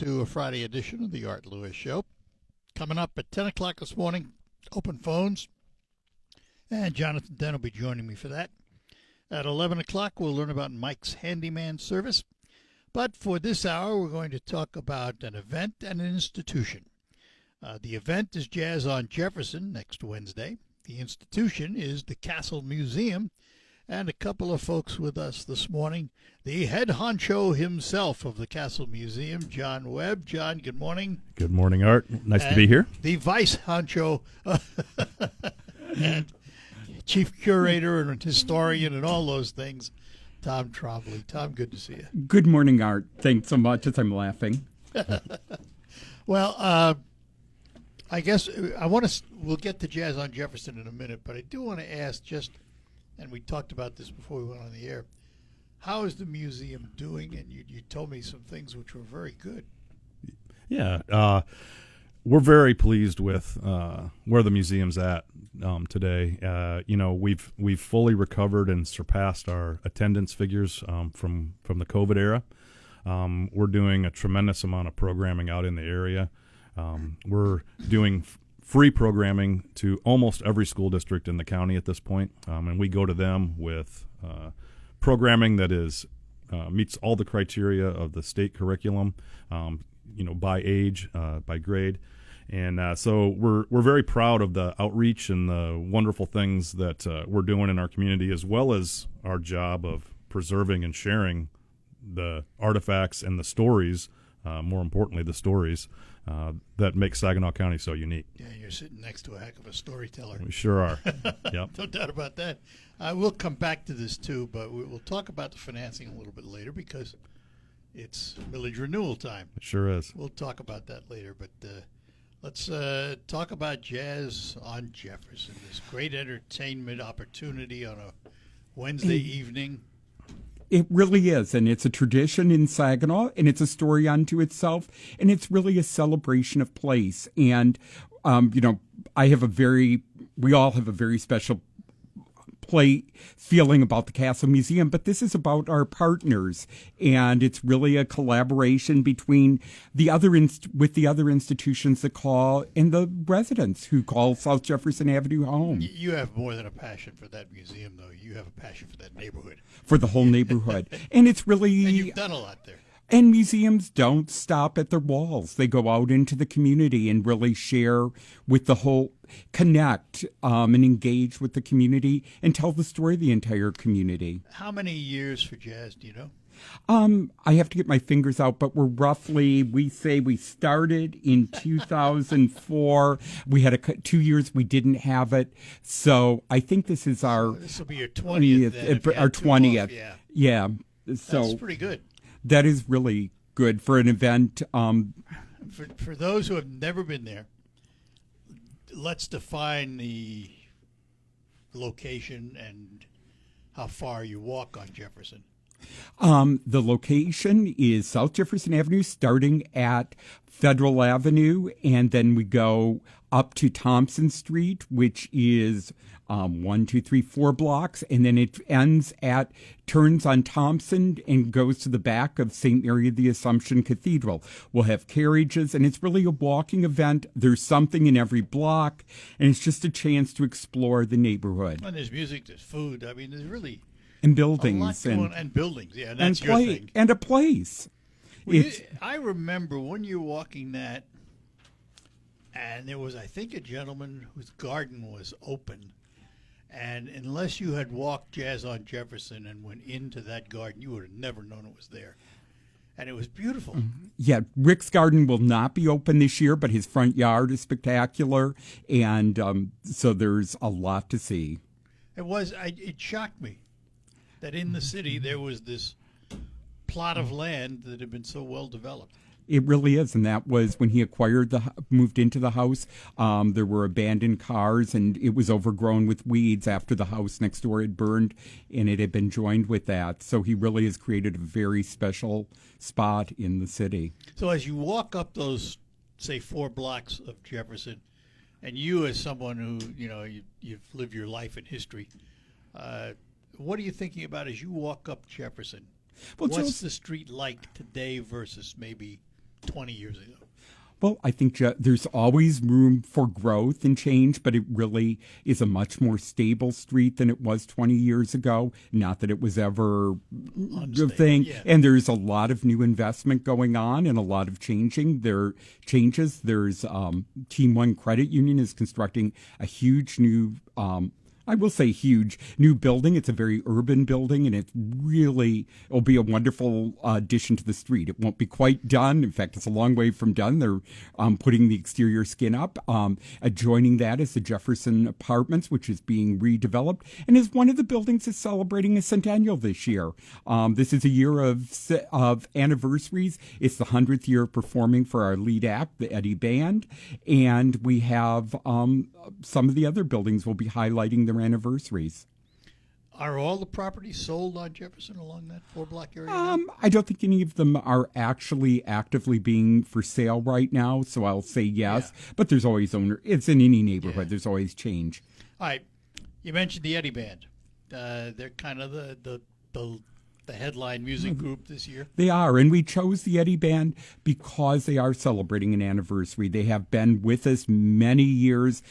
to a Friday edition of the Art Lewis Show. Coming up at 10 o'clock this morning, open phones, and Jonathan Dent will be joining me for that. At 11 o'clock, we'll learn about Mike's handyman service. But for this hour, we're going to talk about an event and an institution. The event is Jazz on Jefferson next Wednesday. The institution is the Castle Museum, and a couple of folks with us this morning. The head honcho himself of the Castle Museum, John Webb. John, good morning. Good morning, Art. Nice to be here. The vice honcho and chief curator and historian and all those things, Tom Trombley. Tom, good to see you. Good morning, Art. Thanks so much as I'm laughing. Well, I guess we'll get to Jazz on Jefferson in a minute, but I do want to ask and we talked about this before we went on the air, how is the museum doing? And you told me some things which were very good. Yeah, we're very pleased with where the museum's at today. We've fully recovered and surpassed our attendance figures from the COVID era. We're doing a tremendous amount of programming out in the area. We're doing free programming to almost every school district in the county at this point, and we go to them with programming that is meets all the criteria of the state curriculum, by age, by grade, and so we're very proud of the outreach and the wonderful things that we're doing in our community, as well as our job of preserving and sharing the artifacts and the stories. More importantly, the stories that make Saginaw County so unique. Yeah, you're sitting next to a heck of a storyteller. We sure are. Yep. No doubt about that. We'll come back to this, too, but we'll talk about the financing a little bit later because it's millage renewal time. It sure is. We'll talk about that later, but let's talk about Jazz on Jefferson, this great entertainment opportunity on a Wednesday evening. It really is, and it's a tradition in Saginaw, and it's a story unto itself, and it's really a celebration of place. And, we all have a very special feeling about the Castle Museum, but this is about our partners, and it's really a collaboration between the other institutions that call and the residents who call South Jefferson Avenue home. You have more than a passion for that museum, though. You have a passion for that neighborhood. For the whole neighborhood. And it's really... And you've done a lot there. And museums don't stop at their walls. They go out into the community and really share with the whole, connect and engage with the community and tell the story of the entire community. How many years for Jazz, do you know? I have to get my fingers out, but we say we started in 2004. We had 2 years we didn't have it. So I think this is this will be your 20th. Our 20th. Yeah. So that's pretty good. That is really good for an event. For those who have never been there, let's define the location and how far you walk on Jefferson. The location is South Jefferson Avenue, starting at Federal Avenue, and then we go up to Thompson Street, which is 1, 2, 3, 4 blocks, and then it turns on Thompson and goes to the back of St. Mary of the Assumption Cathedral. We'll have carriages, and it's really a walking event. There's something in every block, and it's just a chance to explore the neighborhood. And there's music, there's food. I mean, there's really... And buildings. And buildings, yeah, and that's your thing. And a place. I remember when you were walking that, and there was, I think, a gentleman whose garden was open. And unless you had walked Jazz on Jefferson and went into that garden, you would have never known it was there. And it was beautiful. Mm-hmm. Yeah, Rick's garden will not be open this year, but his front yard is spectacular. And so there's a lot to see. It shocked me that in the city there was this plot of land that had been so well developed. It really is, and that was when he moved into the house. There were abandoned cars, and it was overgrown with weeds after the house next door had burned, and it had been joined with that. So he really has created a very special spot in the city. So as you walk up those, say, 4 blocks of Jefferson, and you as someone who, you've lived your life in history, what are you thinking about as you walk up Jefferson? What's the street like today versus maybe 20 years ago? Well, I think there's always room for growth and change, but it really is a much more stable street than it was 20 years ago. Not that it was ever a Unstable, thing. yeah. And there's a lot of new investment going on and a lot of changes. There's Team One Credit Union is constructing a huge new I will say huge new building. It's a very urban building, and it'll be a wonderful addition to the street. It won't be quite done. In fact, it's a long way from done. They're putting the exterior skin up. Adjoining that is the Jefferson Apartments, which is being redeveloped, and is one of the buildings that's celebrating a centennial this year. This is a year of anniversaries. It's the 100th year of performing for our lead act, the Eddie Band, and we have some of the other buildings will be highlighting their anniversaries. Are all the properties sold on Jefferson along that 4-block area? I don't think any of them are actually actively being for sale right now, so I'll say yes. Yeah. But there's always It's in any neighborhood. Yeah. There's always change. All right. You mentioned the Eddie Band. They're kind of the headline music group this year. They are, and we chose the Eddie Band because they are celebrating an anniversary. They have been with us many years,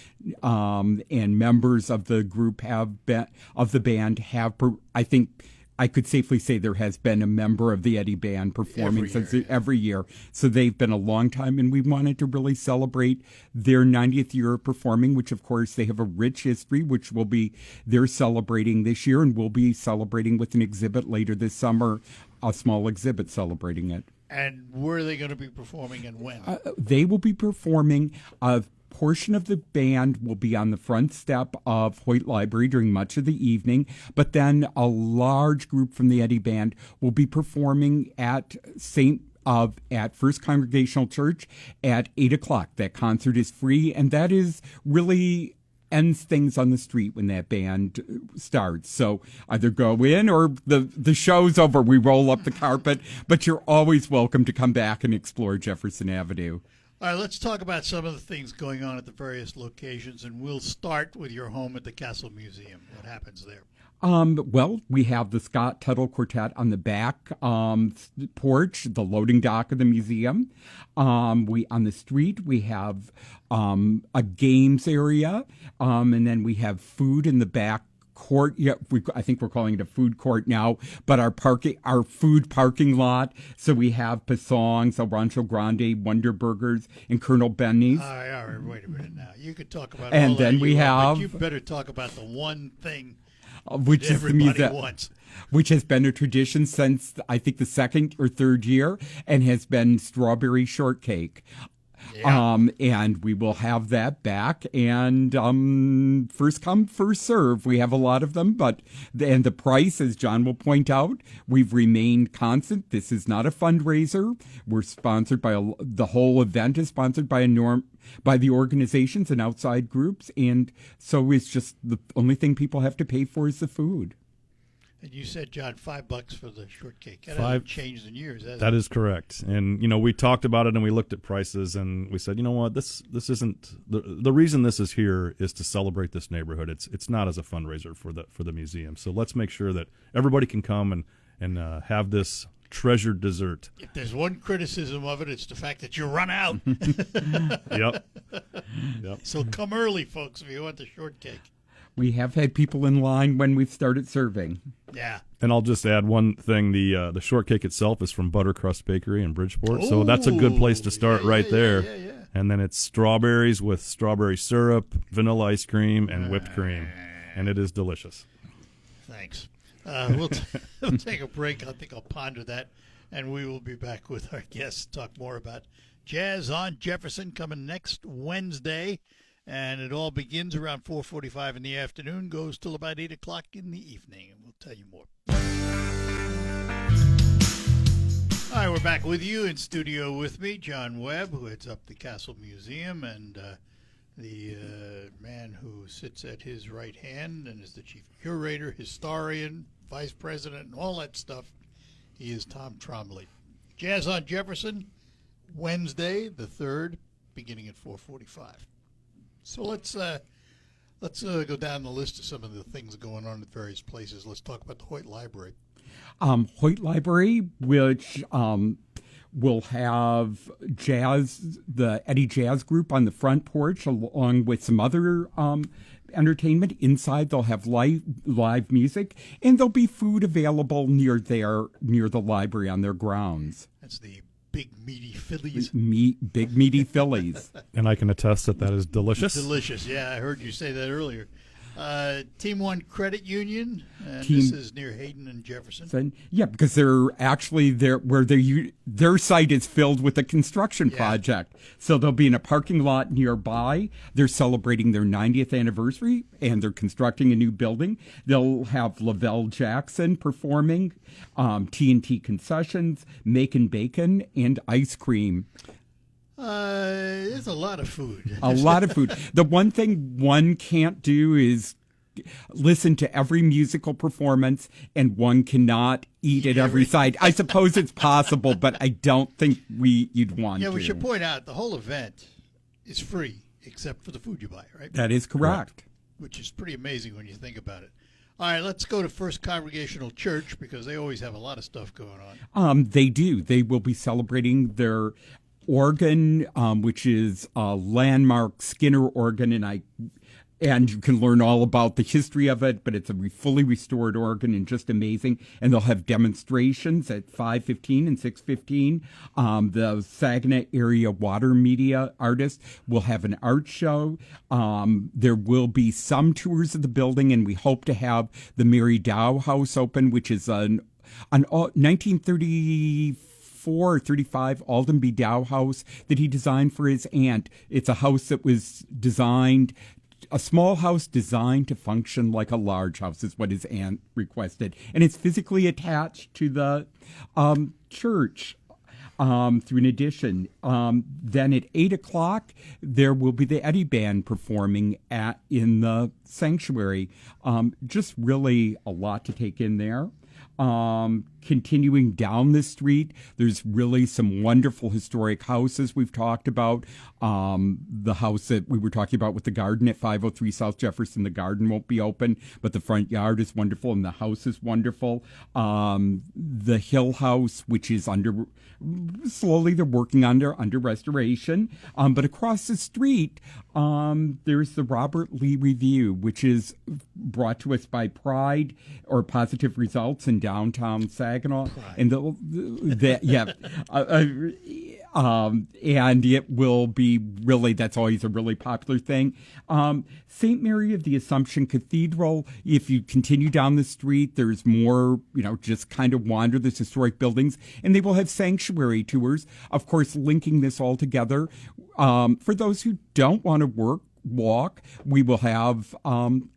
and members of the group I think I could safely say there has been a member of the Eddie Band performing every year. So they've been a long time, and we wanted to really celebrate their 90th year of performing, which, of course, they have a rich history, which they're celebrating this year, and we'll be celebrating with an exhibit later this summer, a small exhibit celebrating it. And where are they going to be performing and when? They will be performing portion of the band will be on the front step of Hoyt Library during much of the evening, but then a large group from the Eddie Band will be performing at First Congregational Church at 8 o'clock. That concert is free, and that is really ends things on the street when that band starts. So either go in or the show's over. We roll up the carpet, but you're always welcome to come back and explore Jefferson Avenue. All right, let's talk about some of the things going on at the various locations, and we'll start with your home at the Castle Museum. What happens there? Well, we have the Scott Tuttle Quartet on the back porch, the loading dock of the museum. On the street, we have a games area, and then we have food in the back court. Yeah, I think we're calling it a food court now, but our food parking lot. So we have Pasong's, El Rancho Grande, Wonder Burgers, and Colonel Benny's. All right, wait a minute now. You could talk about and all then that we you have, want, but you better talk about the one thing which that is the everybody museum, wants. which has been a tradition since I think the second or third year, and has been strawberry shortcake. Yeah. And we will have that back, and first come, first serve. We have a lot of them, and the price, as John will point out, we've remained constant. This is not a fundraiser. We're sponsored by the whole event is sponsored by by the organizations and outside groups, and so it's just the only thing people have to pay for is the food. And you said, John, $5 for the shortcake. That $5 hasn't changed in years, has That it? is correct. And, we talked about it and we looked at prices and we said, you know what, this isn't the reason this is here is to celebrate this neighborhood. It's not as a fundraiser for the museum. So let's make sure that everybody can come and have this treasured dessert. If there's one criticism of it, it's the fact that you run out. Yep. So come early, folks, if you want the shortcake. We have had people in line when we've started serving. Yeah. And I'll just add one thing: the shortcake itself is from Buttercrust Bakery in Bridgeport, so that's a good place to start there. Yeah. And then it's strawberries with strawberry syrup, vanilla ice cream, and whipped cream, and it is delicious. Thanks. We'll take a break. I think I'll ponder that, and we will be back with our guests to talk more about Jazz on Jefferson coming next Wednesday. And it all begins around 4:45 in the afternoon, goes till about 8 o'clock in the evening, and we'll tell you more. All right, we're back with you in studio with me, John Webb, who heads up the Castle Museum, and the man who sits at his right hand and is the chief curator, historian, vice president, and all that stuff. He is Tom Trombley. Jazz on Jefferson, Wednesday the 3rd, beginning at 4:45. So let's go down the list of some of the things going on at various places. Let's talk about the Hoyt Library. Hoyt Library, which We'll have the Eddie Jazz Group on the front porch, along with some other entertainment. Inside, they'll have live music, and there'll be food available near the library on their grounds. That's the big meaty Phillies. Big meaty Phillies. And I can attest that is delicious. Delicious, yeah. I heard you say that earlier. Team One Credit Union, and this is near Hayden and Jefferson. Yeah, because they're actually their site is filled with a construction project. So they'll be in a parking lot nearby. They're celebrating their 90th anniversary, and they're constructing a new building. They'll have Lavelle Jackson performing, T&T Concessions, Macon Bacon, and ice cream. There's a lot of food. A lot of food. The one thing one can't do is listen to every musical performance, and one cannot eat at every side. I suppose it's possible, but I don't think you'd want to. Yeah, we should point out the whole event is free except for the food you buy, right? That is correct. Which is pretty amazing when you think about it. All right, let's go to First Congregational Church because they always have a lot of stuff going on. They do. They will be celebrating their organ, which is a landmark Skinner organ, and you can learn all about the history of it, but it's a fully restored organ and just amazing. And they'll have demonstrations at 5:15 and 6:15. The Saginaw area water media artists will have an art show. There will be some tours of the building, and we hope to have the Mary Dow House open, which is an 1934 or 35 Aldenby Dow house that he designed for his aunt. It's a house that was designed, a small house designed to function like a large house is what his aunt requested. And it's physically attached to the church through an addition. Then at 8 o'clock, there will be the Eddie Band performing in the sanctuary. Just really a lot to take in there. Continuing down the street, there's really some wonderful historic houses we've talked about. The house that we were talking about with the garden at 503 South Jefferson, the garden won't be open, but the front yard is wonderful and the house is wonderful. The Hill House, which is slowly they're working under restoration. But across the street, there's the Robert Lee Review, which is brought to us by Pride or Positive Results in downtown Saginaw. Pride. And and it will be really, that's always a really popular thing. St. Mary of the Assumption Cathedral, if you continue down the street, there's more, just kind of wander this historic buildings, and they will have sanctuary tours, of course, linking this all together. For those who don't want to walk, we will have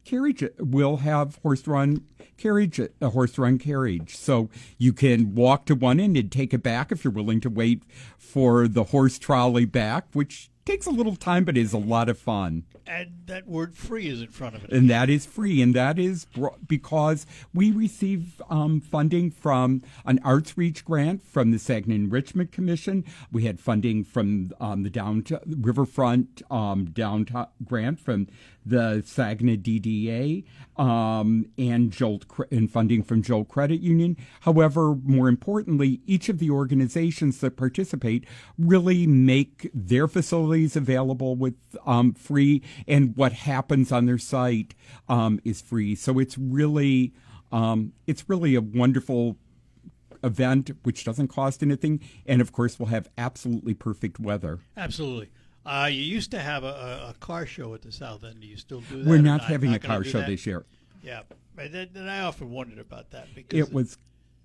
carriage. We'll have a horse-drawn carriage. So you can walk to one end and take it back if you're willing to wait for the horse trolley back, which takes a little time but is a lot of fun. And that word free is in front of it. And that is free, and that is because we receive funding from an Arts Reach grant from the Saginaw Enrichment Commission. We had funding from the Riverfront downtown grant from the Saginaw DDA and funding from Joel Credit Union. However, more importantly, each of the organizations that participate really make their facilities available with free, and what happens on their site is free. So it's really a wonderful event which doesn't cost anything, and of course we'll have absolutely perfect weather. Absolutely. You used to have a car show at the South End. Do you still do that? We're not having a car show this year. Yeah, and I often wondered about that because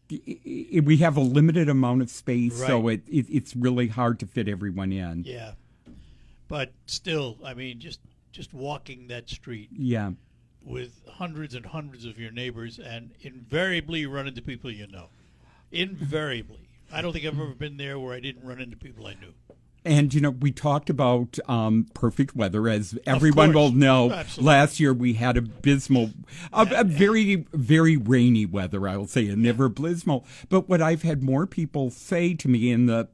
we have a limited amount of space, right. So it's really hard to fit everyone in. Yeah, but still, I mean, just walking that street. Yeah. With hundreds and hundreds of your neighbors, and invariably you run into people you know. Invariably. I don't think I've ever been there where I didn't run into people I knew. And, we talked about perfect weather. As everyone will course. know, Absolutely. last year we had a very, very rainy weather, I will say, and never abysmal. But what I've had more people say to me in the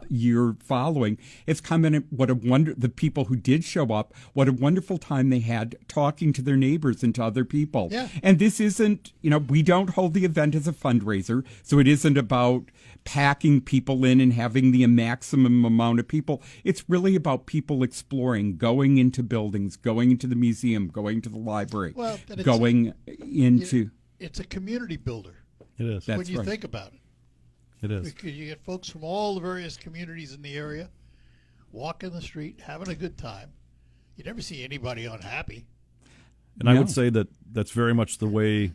year following, it's commented the people who did show up, what a wonderful time they had talking to their neighbors and to other people. Yeah. And this isn't, we don't hold the event as a fundraiser, so it isn't about packing people in and having the maximum amount of people. It's really about people exploring, going into buildings, going into the museum, going to the library, Well, and going into... It's a community builder It is. That's when you right. think about it. It is. Because you get folks from all the various communities in the area walking the street, having a good time. You never see anybody unhappy. And I No. would say that that's very much the way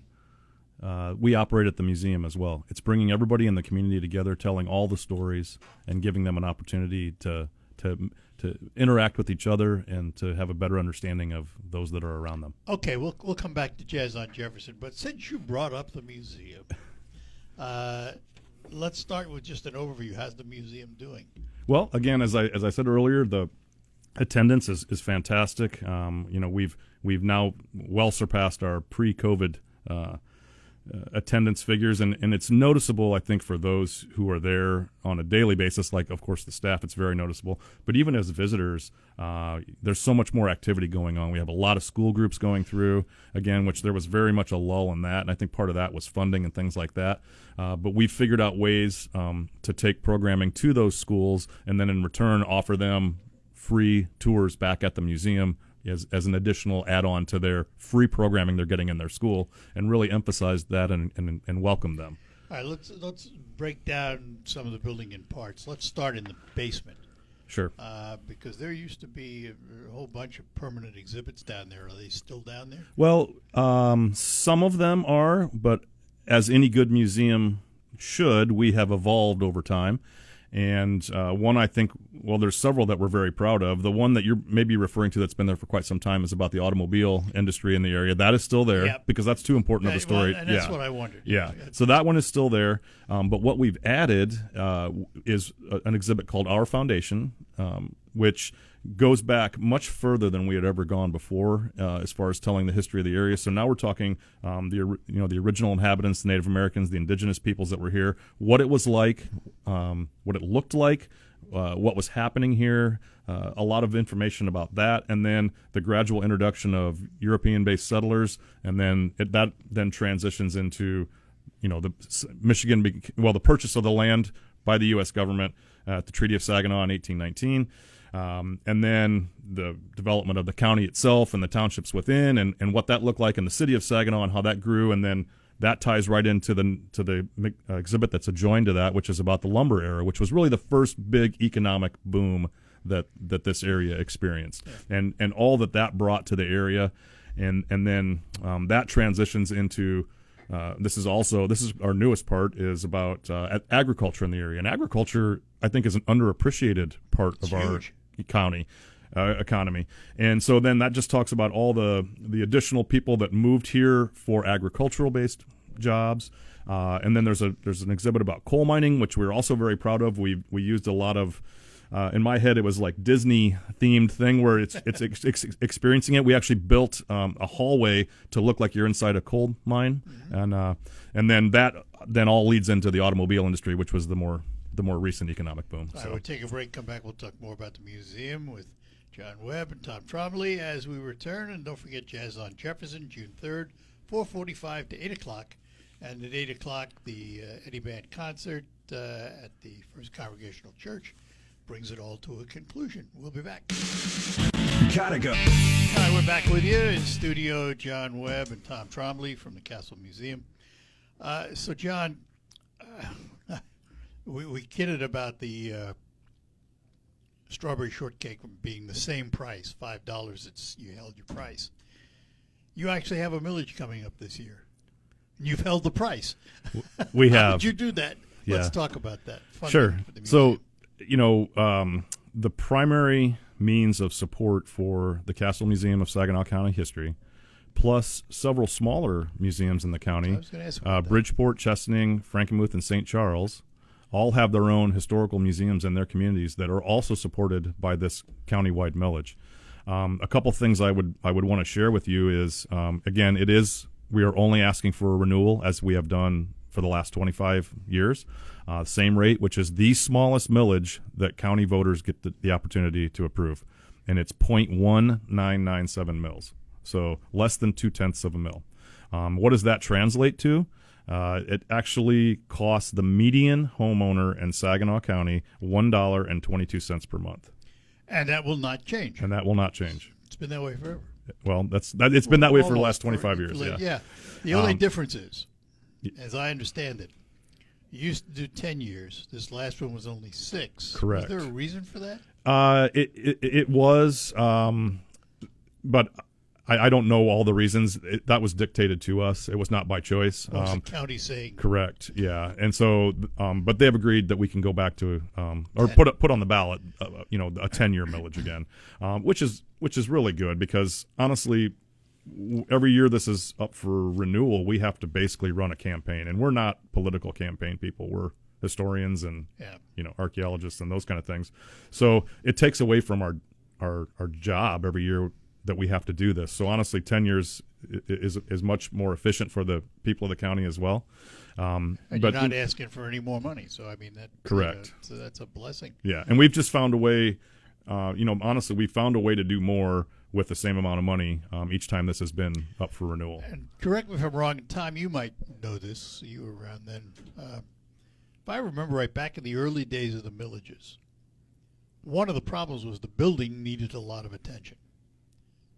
we operate at the museum as well. It's bringing everybody in the community together, telling all the stories, and giving them an opportunity to interact with each other and to have a better understanding of those that are around them. Okay, we'll come back to Jazz on Jefferson, but since you brought up the museum, let's start with just an overview. How's the museum doing? Well, again, as I said earlier, the attendance is fantastic. We've now well surpassed our pre-COVID attendance figures, and it's noticeable, I think, for those who are there on a daily basis. Like, of course, the staff, it's very noticeable. But even as visitors, there's so much more activity going on. We have a lot of school groups going through, again, which there was very much a lull in that, and I think part of that was funding and things like that. But we've figured out ways to take programming to those schools and then in return offer them free tours back at the museum as an additional add-on to their free programming they're getting in their school, and really emphasize that and welcome them. All right, let's break down some of the building in parts. Let's start in the basement, Sure. because there used to be a whole bunch of permanent exhibits down there. Are they still down there? Well, some of them are, but as any good museum should, we have evolved over time. And one, I think, well, there's several that we're very proud of. The one that you're maybe referring to that's been there for quite some time is about the automobile industry in the area. That is still there, Yep. because that's too important of a story. Well, and that's what I wondered. Yeah. So that one is still there. But what we've added is an exhibit called Our Foundation, which goes back much further than we had ever gone before, as far as telling the history of the area. So now we're talking the original inhabitants, the Native Americans, the indigenous peoples that were here, what it was like, what it looked like, what was happening here, a lot of information about that, and then the gradual introduction of European-based settlers, and then that transitions into the the purchase of the land by the U.S. government at the Treaty of Saginaw in 1819. And then the development of the county itself and the townships within, and what that looked like in the city of Saginaw and how that grew, and then that ties right into the exhibit that's adjoined to that, which is about the lumber era, which was really the first big economic boom that this area experienced, and all that brought to the area, and then that transitions into. This is our newest part, is about agriculture in the area, and agriculture, I think, is an underappreciated part of our economy, and so then that just talks about all the additional people that moved here for agricultural based jobs, and then there's an exhibit about coal mining, which we're also very proud of. We used a lot of. In my head, it was like Disney themed thing where it's experiencing it. We actually built a hallway to look like you're inside a coal mine, and then that all leads into the automobile industry, which was the more recent economic boom. All right, we'll take a break, come back, we'll talk more about the museum with John Webb and Tom Trombley as we return. And don't forget Jazz on Jefferson, June 3rd, 4:45 to 8 o'clock. And at 8 o'clock, the Eddie Band concert at the First Congregational Church brings it all to a conclusion. We'll be back. Gotta go. All right, we're back with you in studio, John Webb and Tom Trombley from the Castle Museum. So, John, we kidded about the strawberry shortcake being the same price, $5. You held your price. You actually have a millage coming up this year. You've held the price. We have. How did you do that? Yeah. Let's talk about that. Funding Sure. for the So, museum. the primary means of support for the Castle Museum of Saginaw County History, plus several smaller museums in the county, I was gonna ask about that. Bridgeport, Chesaning, Frankenmuth, and St. Charles, all have their own historical museums in their communities that are also supported by this countywide millage. A couple things I would want to share with you is, again, we are only asking for a renewal as we have done for the last 25 years. Same rate, which is the smallest millage that county voters get the opportunity to approve. And it's 0.1997 mils. So less than 0.2 of a mil. What does that translate to? It actually costs the median homeowner in Saginaw County $1.22 per month. And that will not change. And that will not change. It's been that way forever. Well, it's been that way for the last 25 years. Yeah. The only difference is, as I understand it, you used to do 10 years. This last one was only 6. Correct. Was there a reason for that? It was, but I don't know all the reasons. That was dictated to us. It was not by choice. What was the county saying? Correct. Yeah, and so, but they have agreed that we can go back to or put on the ballot, a 10-year millage again, which is really good because honestly, every year this is up for renewal, we have to basically run a campaign, and we're not political campaign people. We're historians and archaeologists and those kind of things. So it takes away from our job every year that we have to do this. So honestly, 10 years is much more efficient for the people of the county as well. And but you're not asking for any more money. So, I mean, correct. So that's a blessing. Yeah. And we've just found a way, honestly, we found a way to do more with the same amount of money each time this has been up for renewal. And correct me if I'm wrong, Tom, you might know this. You were around then. If I remember right, back in the early days of the millages, one of the problems was the building needed a lot of attention.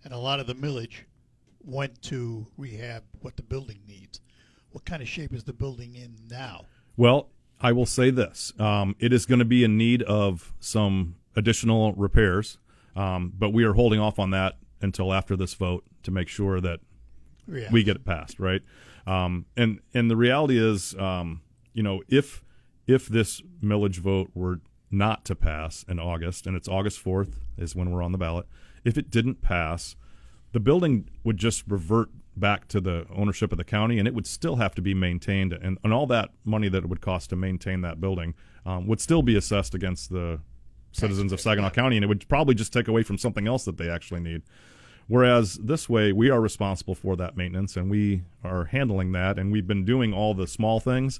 And a lot of the millage went to rehab what the building needs. What kind of shape is the building in now? Well, I will say this. It is going to be in need of some additional repairs, but we are holding off on that until after this vote to make sure that we get it passed, right? And the reality is, if this millage vote were not to pass in August, and it's August 4th is when we're on the ballot, if it didn't pass, the building would just revert back to the ownership of the county, and it would still have to be maintained. And all that money that it would cost to maintain that building would still be assessed against the citizens of Saginaw County, and it would probably just take away from something else that they actually need. Whereas this way, we are responsible for that maintenance, and we are handling that, and we've been doing all the small things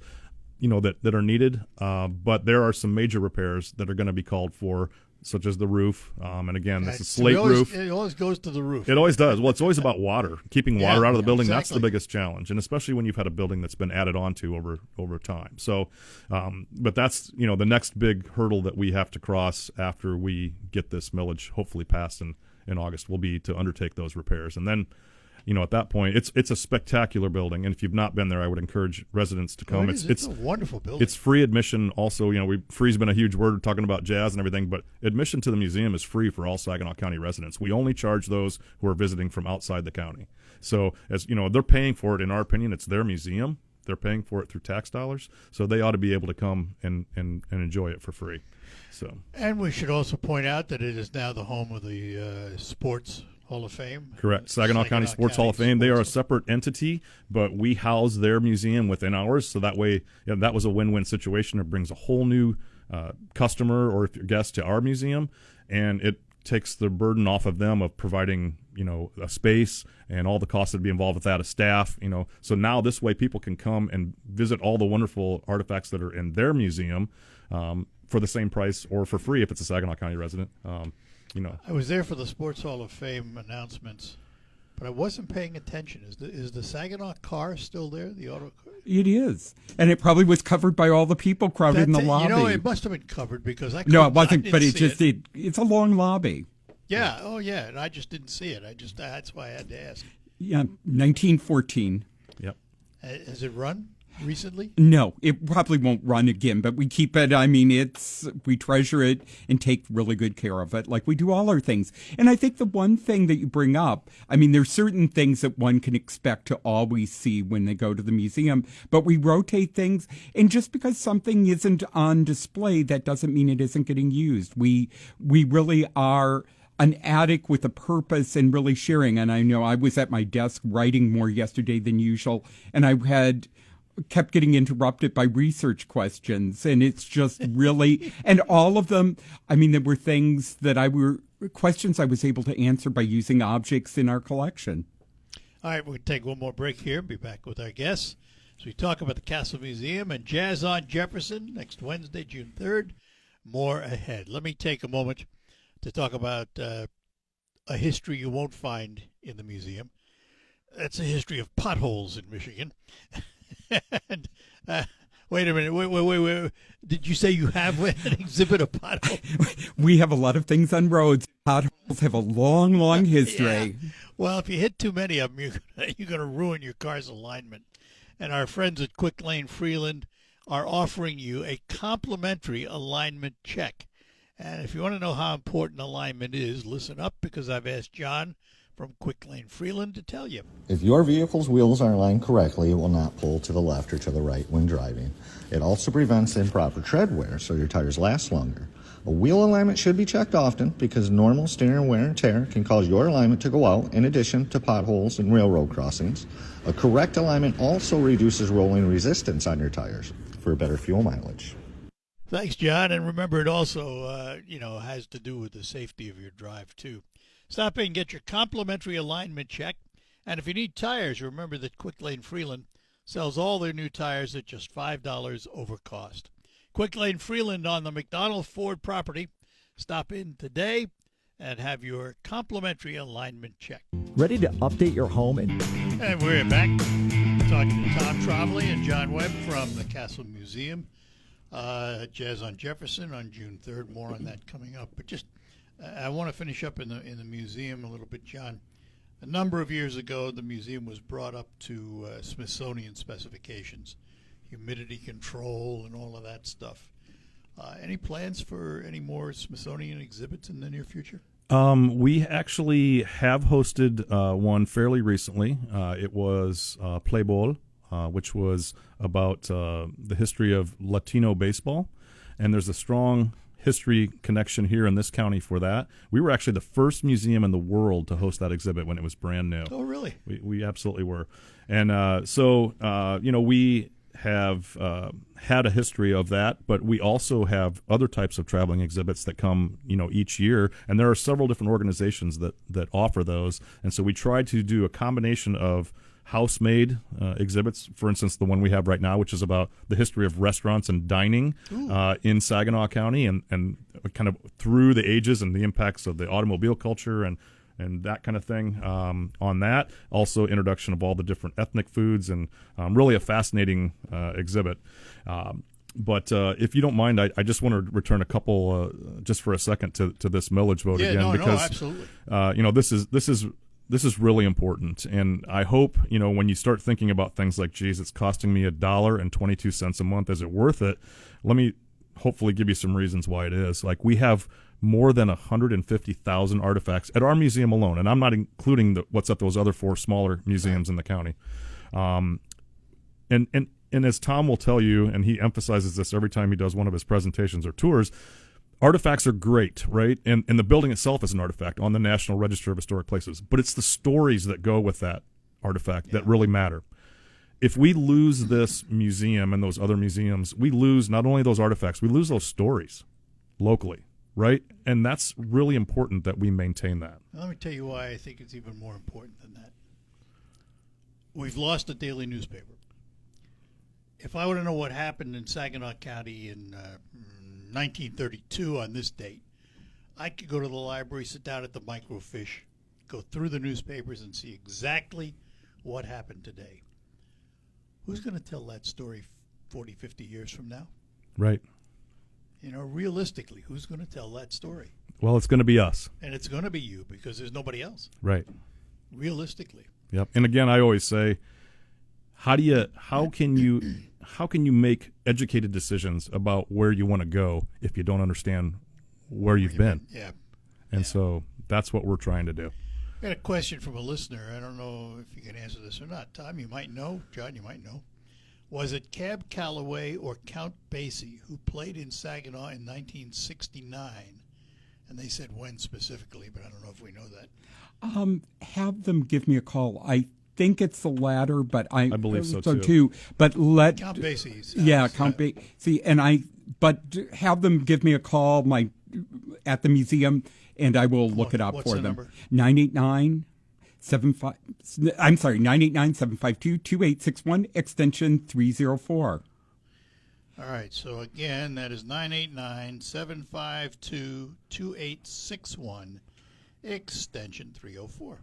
that are needed. But there are some major repairs that are going to be called for, such as the roof. And again, this is slate roof. It always goes to the roof. It always does. Well, it's always about water, keeping water out of the building. Exactly. That's the biggest challenge, and especially when you've had a building that's been added onto over time. So, but that's the next big hurdle that we have to cross after we get this millage hopefully passed in August will be to undertake those repairs, and then. At that point, it's a spectacular building, and if you've not been there, I would encourage residents to come. It's a wonderful building. It's free admission. Also, free's been a huge word talking about jazz and everything, but admission to the museum is free for all Saginaw County residents. We only charge those who are visiting from outside the county. So, as they're paying for it. In our opinion, it's their museum. They're paying for it through tax dollars, so they ought to be able to come and enjoy it for free. So, and we should also point out that it is now the home of the Sports Hall of Fame. Correct. Saginaw County Sports Hall of Fame. They are a separate entity, but we house their museum within ours. So that way, that was a win-win situation. It brings a whole new customer or guest to our museum, and it takes the burden off of them of providing, a space and all the costs that would be involved with that, of staff, So now this way people can come and visit all the wonderful artifacts that are in their museum for the same price or for free if it's a Saginaw County resident. I was there for the Sports Hall of Fame announcements, but I wasn't paying attention. Is the Saginaw car still there? The auto car? It is, and it probably was covered by all the people crowded in the lobby. It must have been covered because I no, it wasn't. But it's it's a long lobby. Yeah. Oh, yeah. And I just didn't see it. That's why I had to ask. Yeah, 1914. Yep. Has it run recently? No, it probably won't run again, but we keep it. I mean, we treasure it and take really good care of it, like we do all our things. And I think the one thing that you bring up, I mean, there's certain things that one can expect to always see when they go to the museum, but we rotate things. And just because something isn't on display, that doesn't mean it isn't getting used. We really are an attic with a purpose and really sharing. And I know I was at my desk writing more yesterday than usual, and I had kept getting interrupted by research questions, and it's just really, and all of them, I mean, there were things that questions I was able to answer by using objects in our collection. All right, we'll take one more break here. Be back with our guests as we talk about the Castle Museum and Jazz on Jefferson next Wednesday, June 3rd. More ahead. Let me take a moment to talk about a history you won't find in the museum. That's a history of potholes in Michigan. And, wait a minute. Wait. Did you say you have an exhibit of potholes? We have a lot of things on roads. Potholes have a long, long history. Yeah. Well, if you hit too many of them, you're going to ruin your car's alignment. And our friends at Quick Lane Freeland are offering you a complimentary alignment check. And if you want to know how important alignment is, listen up, because I've asked John from Quick Lane Freeland to tell you. If your vehicle's wheels are aligned correctly, it will not pull to the left or to the right when driving. It also prevents improper tread wear, so your tires last longer. A wheel alignment should be checked often because normal steering wear and tear can cause your alignment to go out, in addition to potholes and railroad crossings. A correct alignment also reduces rolling resistance on your tires for better fuel mileage. Thanks, John. And remember, it also, has to do with the safety of your drive, too. Stop in and get your complimentary alignment check. And if you need tires, remember that Quick Lane Freeland sells all their new tires at just $5 over cost. Quick Lane Freeland on the McDonald Ford property. Stop in today and have your complimentary alignment check. Ready to update your home? And we're back talking to Tom Trombley and John Webb from the Castle Museum. Jazz on Jefferson on June 3rd. More on that coming up. But just, I want to finish up in the museum a little bit, John. A number of years ago, the museum was brought up to Smithsonian specifications, humidity control and all of that stuff. Any plans for any more Smithsonian exhibits in the near future? We actually have hosted one fairly recently. It was Play Ball, which was about the history of Latino baseball. And there's a strong history connection here in this county for that. We were actually the first museum in the world to host that exhibit when it was brand new. Oh, really? We absolutely were. And so we have had a history of that, but we also have other types of traveling exhibits that come, each year. And there are several different organizations that offer those. And so we try to do a combination of house-made exhibits, for instance, the one we have right now, which is about the history of restaurants and dining in Saginaw County and kind of through the ages and the impacts of the automobile culture and that kind of thing on that. Also, introduction of all the different ethnic foods and really a fascinating exhibit. But if you don't mind, I just want to return a couple just for a second to this millage vote again, because absolutely. This is really important, and I hope when you start thinking about things like, geez, it's costing me $1.22 a month. Is it worth it? Let me hopefully give you some reasons why it is. Like, we have more than 150,000 artifacts at our museum alone, and I'm not including what's at those other 4 smaller museums in the county. And as Tom will tell you, and he emphasizes this every time he does one of his presentations or tours, artifacts are great, right? And the building itself is an artifact on the National Register of Historic Places. But it's the stories that go with that artifact that really matter. If we lose this museum and those other museums, we lose not only those artifacts, we lose those stories locally, right? And that's really important that we maintain that. Let me tell you why I think it's even more important than that. We've lost a daily newspaper. If I want to know what happened in Saginaw County in 1932 on this date, I could go to the library, sit down at the microfiche, go through the newspapers and see exactly what happened today. Who's going to tell that story 40, 50 years from now? Right. Realistically, who's going to tell that story? Well, it's going to be us. And it's going to be you, because there's nobody else. Right. Realistically. Yep. And again, I always say, how can you make educated decisions about where you want to go if you don't understand where you've been? Yeah. And so that's what we're trying to do. I got a question from a listener. I don't know if you can answer this or not. Tom, you might know. John, you might know. Was it Cab Calloway or Count Basie who played in Saginaw in 1969? And they said when specifically, but I don't know if we know that. Have them give me a call. I think it's the latter, but I believe so too. But Count Basie's. Count Basie, but have them give me a call at the museum, and I will look it up What's for the them. number? 989-752-2861, extension 304. All right, so again, that is 989-752-2861, extension 304.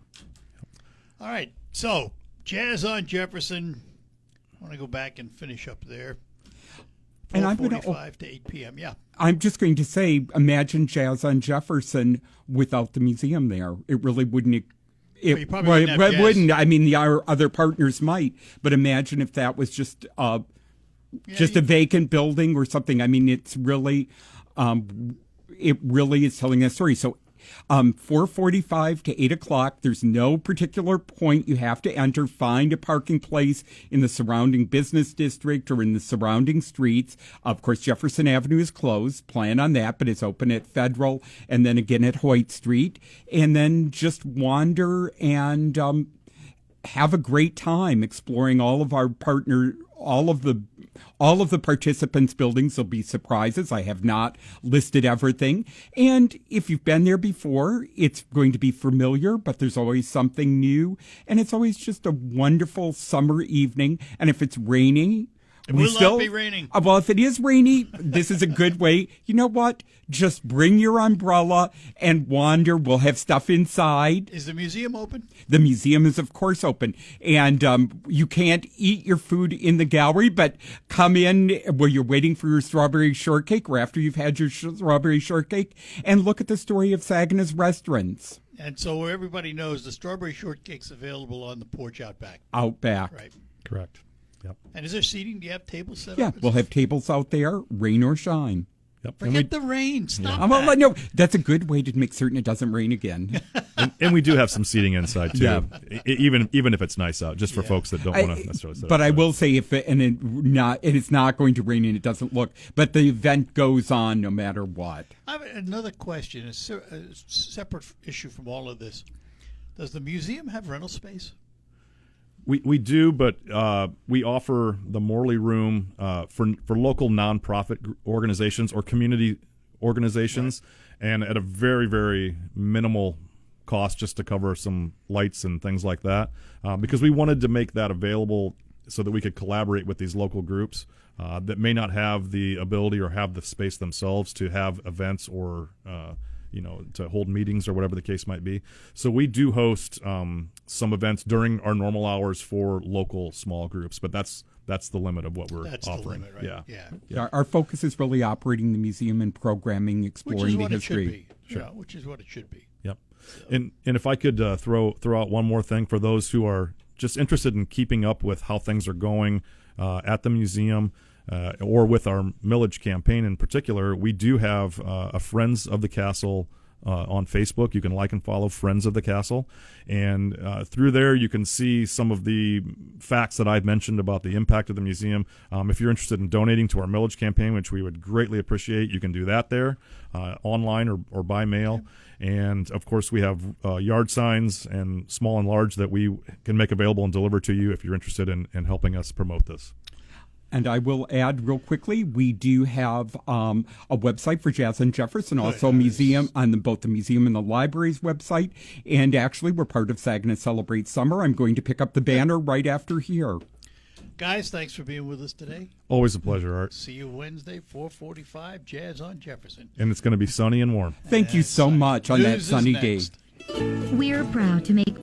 All right, so Jazz on Jefferson. I want to go back and finish up there. And I'm 4:45 to 8 p.m., yeah. I'm just going to say, imagine Jazz on Jefferson without the museum there. It really wouldn't. you probably wouldn't have jazz. Wouldn't. I mean, our other partners might, but imagine if that was just a vacant building or something. I mean, it's really, it really is telling a story. So, 4:45 to 8 o'clock. There's no particular point you have to enter. Find a parking place in the surrounding business district or in the surrounding streets. Of course, Jefferson Avenue is closed. Plan on that, but it's open at Federal and then again at Hoyt Street. And then just wander and have a great time exploring all of our all of the participants' buildings. Will be surprises. I have not listed everything. And if you've been there before, it's going to be familiar, but there's always something new. And it's always just a wonderful summer evening. And if it's raining, It will not be raining. Well, if it is rainy, this is a good way. You know what? Just bring your umbrella and wander. We'll have stuff inside. Is the museum open? The museum is, of course, open. And you can't eat your food in the gallery, but come in where you're waiting for your strawberry shortcake or after you've had your strawberry shortcake and look at the story of Sagan's restaurants. And so everybody knows the strawberry shortcake's available on the porch out back. Out back. Right. Correct. Yep. And is there seating? Do you have tables set Yeah, up? we'll have tables out there, rain or shine. Yep. Forget the rain. Stop Well, that. no, that's a good way to make certain it doesn't rain again. And we do have some seating inside too, Yeah. even if it's nice out, just for folks that don't want to necessarily sit But I outside. will say, it's not going to rain and it doesn't look, but the event goes on no matter what. I have another question, a separate issue from all of this. Does the museum have rental space? We do, but we offer the Morley Room for local nonprofit organizations or community organizations, and at a very, very minimal cost, just to cover some lights and things like that, because we wanted to make that available so that we could collaborate with these local groups that may not have the ability or have the space themselves to have events or to hold meetings or whatever the case might be. So we do host some events during our normal hours for local small groups, but that's the limit of what we're That's offering. the limit, right? Yeah. Our focus is really operating the museum and programming, Which is exploring the what it should history. be. Yeah, which is what it should be. Yep. And if I could throw out one more thing for those who are just interested in keeping up with how things are going at the museum, or with our millage campaign in particular, we do have a Friends of the Castle on Facebook. You can like and follow Friends of the Castle. And through there, you can see some of the facts that I've mentioned about the impact of the museum. If you're interested in donating to our millage campaign, which we would greatly appreciate, you can do that there, online or by mail. And, of course, we have yard signs and small and large that we can make available and deliver to you if you're interested in helping us promote this. And I will add real quickly, we do have a website for Jazz on Jefferson, also a museum on both the museum and the library's website. And actually, we're part of Saginaw Celebrate Summer. I'm going to pick up the banner right after here. Guys, thanks for being with us today. Always a pleasure, Art. See you Wednesday, 4:45, Jazz on Jefferson. And it's going to be sunny and warm. Thank you so much on that News is sunny day. next. We're proud to make